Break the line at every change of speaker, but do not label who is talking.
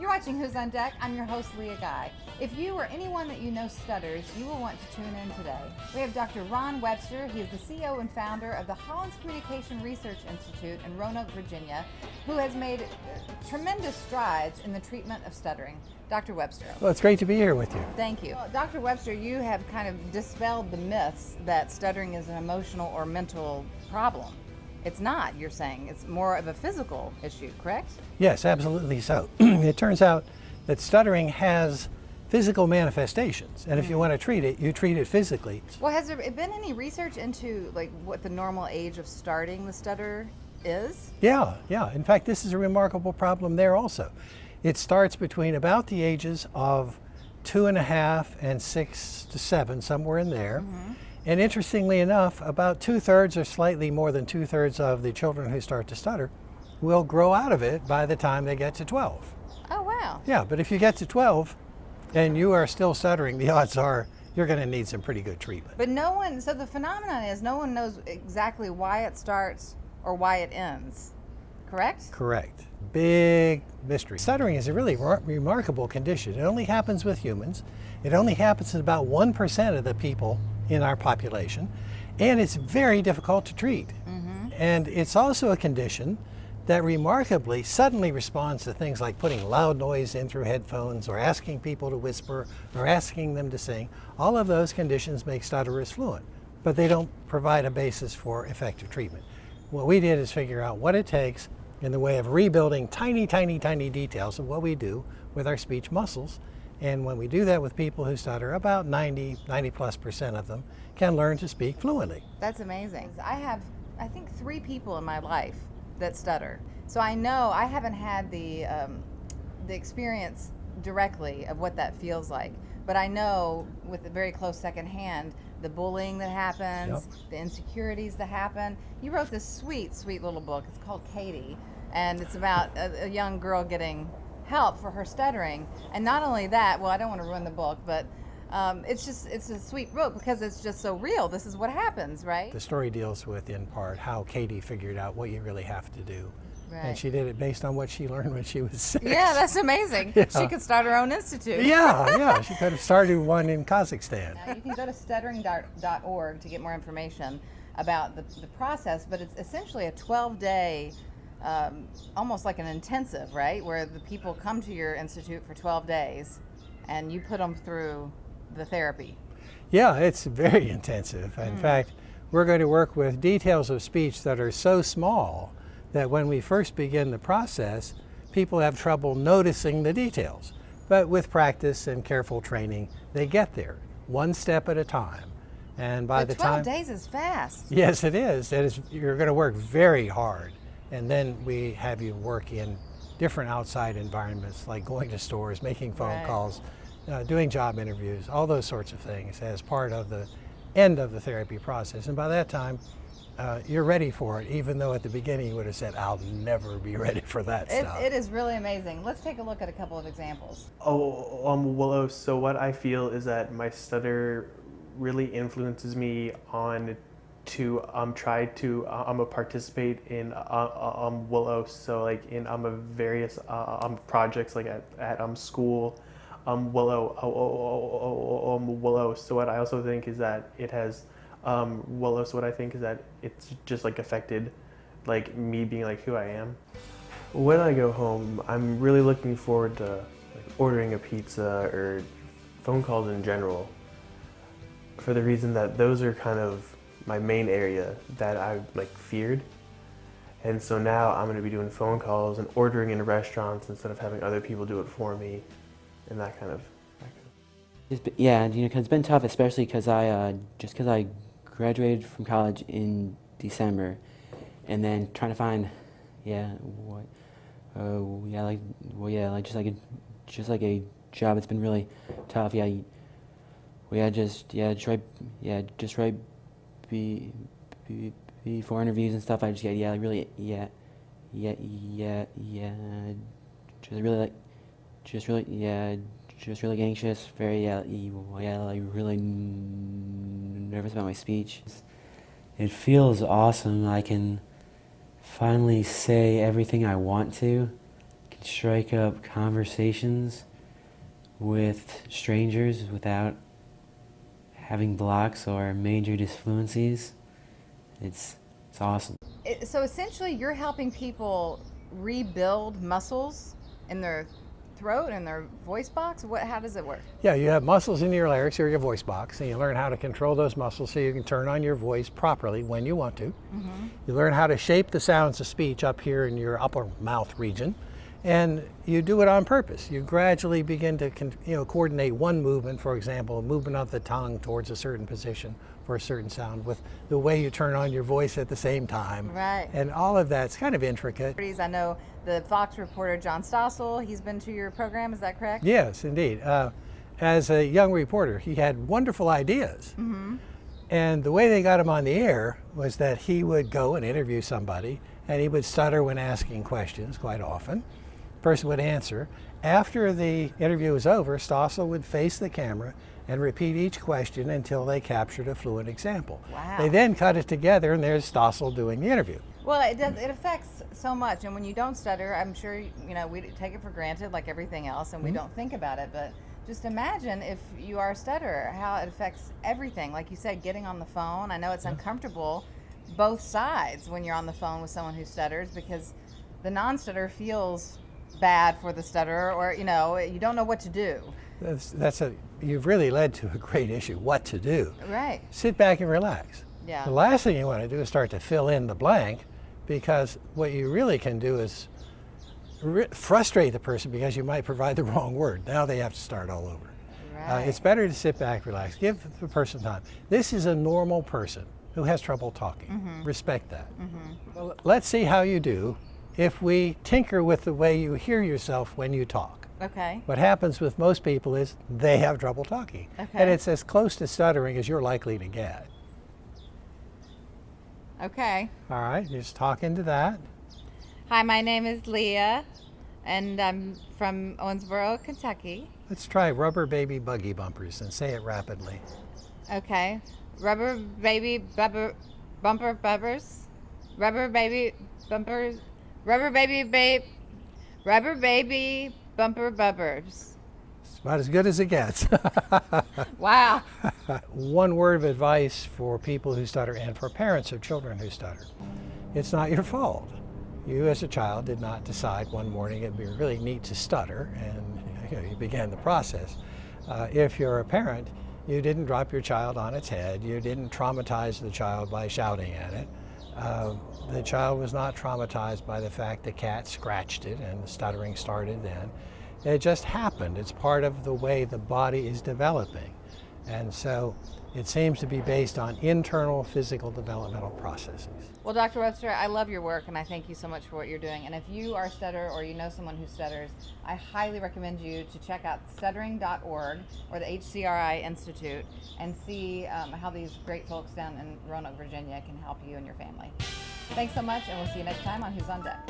You're watching Who's on Deck. I'm your host, Leah Guy. If you or anyone that you know stutters, you will want to tune in today. We have Dr. Ron Webster. He is the CEO and founder of the Hollins Communication Research Institute in Roanoke, Virginia, who has made tremendous strides in the treatment of stuttering. Dr. Webster.
Well, it's great to be here with you.
Thank you. Well, Dr. Webster, you have kind of dispelled the myths that stuttering is an emotional or mental problem. It's not, you're saying. It's more of a physical issue, correct?
Yes, absolutely so. It turns out that stuttering has physical manifestations, and if you want to treat it, you treat it physically.
Well, has there been any research into like what the normal age of starting the stutter is?
Yeah. In fact, this is a remarkable problem there also. It starts between about the ages of 2.5 and 6 to 7, somewhere in there. And interestingly enough, about 2/3 or slightly more than 2/3 of the children who start to stutter will grow out of it by the time they get to 12.
Oh, wow.
Yeah, but if you get to 12 and you are still stuttering, the odds are you're going to need some pretty good treatment.
But no one, so the phenomenon is no one knows exactly why it starts or why it ends, correct?
Correct. Big mystery. Stuttering is a really remarkable condition. It only happens with humans. It only happens in about 1% of the people in our population, and it's very difficult to treat. And it's also a condition that remarkably suddenly responds to things like putting loud noise in through headphones or asking people to whisper or asking them to sing. All of those conditions make stutterers fluent, but they don't provide a basis for effective treatment. What we did is figure out what it takes in the way of rebuilding tiny details of what we do with our speech muscles. And when we do that with people who stutter, about 90+ % of them can learn to speak fluently.
That's amazing. I have, I think, 3 people in my life that stutter. So I know I haven't had the experience directly of what that feels like, but I know with a very close second hand the bullying that happens, the insecurities that happen. You wrote this sweet little book. It's called Katie, and it's about a young girl getting help for her stuttering. And not only that, well, I don't want to ruin the book, but it's a sweet book because it's just so real. This is what happens, right?
The story deals with, in part, how Katie figured out what you really have to do.
Right.
And she did it based on what she learned when she was 6.
Yeah, that's amazing.
Yeah.
She could start her own institute.
Yeah, she could have started one in Kazakhstan.
Now, you can go to stuttering.org to get more information about the process, but it's essentially a 12-day, almost like an intensive, right? Where the people come to your institute for 12 days and you put them through the therapy.
Yeah, it's very intensive. In fact, we're going to work with details of speech that are so small that when we first begin the process, people have trouble noticing the details. But with practice and careful training, they get there, one step at a time. And by the
12
time...
days is fast.
Yes, it is. You're going to work very hard. And then we have you work in different outside environments, like going to stores, making phone calls, doing job interviews, all those sorts of things as part of the end of the therapy process. And by that time, you're ready for it, even though at the beginning you would have said, I'll never be ready for that stuff.
It is really amazing. Let's take a look at a couple of examples.
So what I feel is that my stutter really influences me on to try to participate in Willow. So like in various projects like at school. Willow. So what I also think is that it has Willow. So what I think is that it's just like affected like me being like who I am. When I go home, I'm really looking forward to like ordering a pizza or phone calls in general, for the reason that those are kind of my main area that I like feared. And so now I'm going to be doing phone calls and ordering in restaurants instead of having other people do it for me, and that kind of.
Yeah, cause it's been tough, especially because I graduated from college in December, and then trying to find, just like a job. It's been really tough. Just right before interviews and stuff. I just really anxious, very really nervous about my speech. It feels awesome. I can finally say everything I want to. strike up conversations with strangers without having blocks or major disfluencies. It's awesome.
So essentially, you're helping people rebuild muscles in their throat and their voice box. How does it work?
Yeah, you have muscles in your larynx or your voice box, and you learn how to control those muscles so you can turn on your voice properly when you want to. Mm-hmm. You learn how to shape the sounds of speech up here in your upper mouth region, and you do it on purpose. You gradually begin to coordinate one movement, for example, a movement of the tongue towards a certain position for a certain sound with the way you turn on your voice at the same time.
Right.
And all of that's kind of intricate.
I know the Fox reporter John Stossel, he's been to your program, is that correct?
Yes, indeed. As a young reporter, he had wonderful ideas. Mm-hmm. And the way they got him on the air was that he would go and interview somebody, and he would stutter when asking questions quite often. The person would answer. After the interview was over, Stossel would face the camera and repeat each question until they captured a fluent example.
Wow.
They then cut it together, and there's Stossel doing the interview.
Well, it affects so much, and when you don't stutter, I'm sure we take it for granted like everything else, and we don't think about it. But just imagine if you are a stutterer, how it affects everything. Like you said, getting on the phone. I know it's uncomfortable, both sides, when you're on the phone with someone who stutters, because the non-stutterer feels bad for the stutterer, or you don't know what to do.
You've really led to a great issue. What to do?
Right.
Sit back and relax.
Yeah.
The last thing you want to do is start to fill in the blank, because what you really can do is frustrate the person because you might provide the wrong word. Now they have to start all over.
Right.
It's better to sit back, relax, give the person time. This is a normal person who has trouble talking. Mm-hmm. Respect that. Mm-hmm. Well, let's see how you do if we tinker with the way you hear yourself when you talk.
Okay.
What happens with most people is they have trouble talking.
Okay.
And it's as close to stuttering as you're likely to get.
Okay.
All right, just talk into that.
Hi, my name is Leah, and I'm from Owensboro, Kentucky.
Let's try rubber baby buggy bumpers and say it rapidly.
Okay. Rubber baby bumper bumpers. Rubber baby bumpers. Rubber baby bumper bumpers.
It's about as good as it gets.
Wow.
One word of advice for people who stutter and for parents of children who stutter. It's not your fault. You as a child did not decide one morning it'd be really neat to stutter, and you began the process. If you're a parent, you didn't drop your child on its head. You didn't traumatize the child by shouting at it. The child was not traumatized by the fact the cat scratched it and the stuttering started then. It just happened. It's part of the way the body is developing. And so it seems to be based on internal physical developmental processes.
Well, Dr. Webster, I love your work, and I thank you so much for what you're doing. And if you are a stutterer or you know someone who stutters, I highly recommend you to check out stuttering.org or the HCRI Institute and see how these great folks down in Roanoke, Virginia can help you and your family. Thanks so much, and we'll see you next time on Who's on Deck.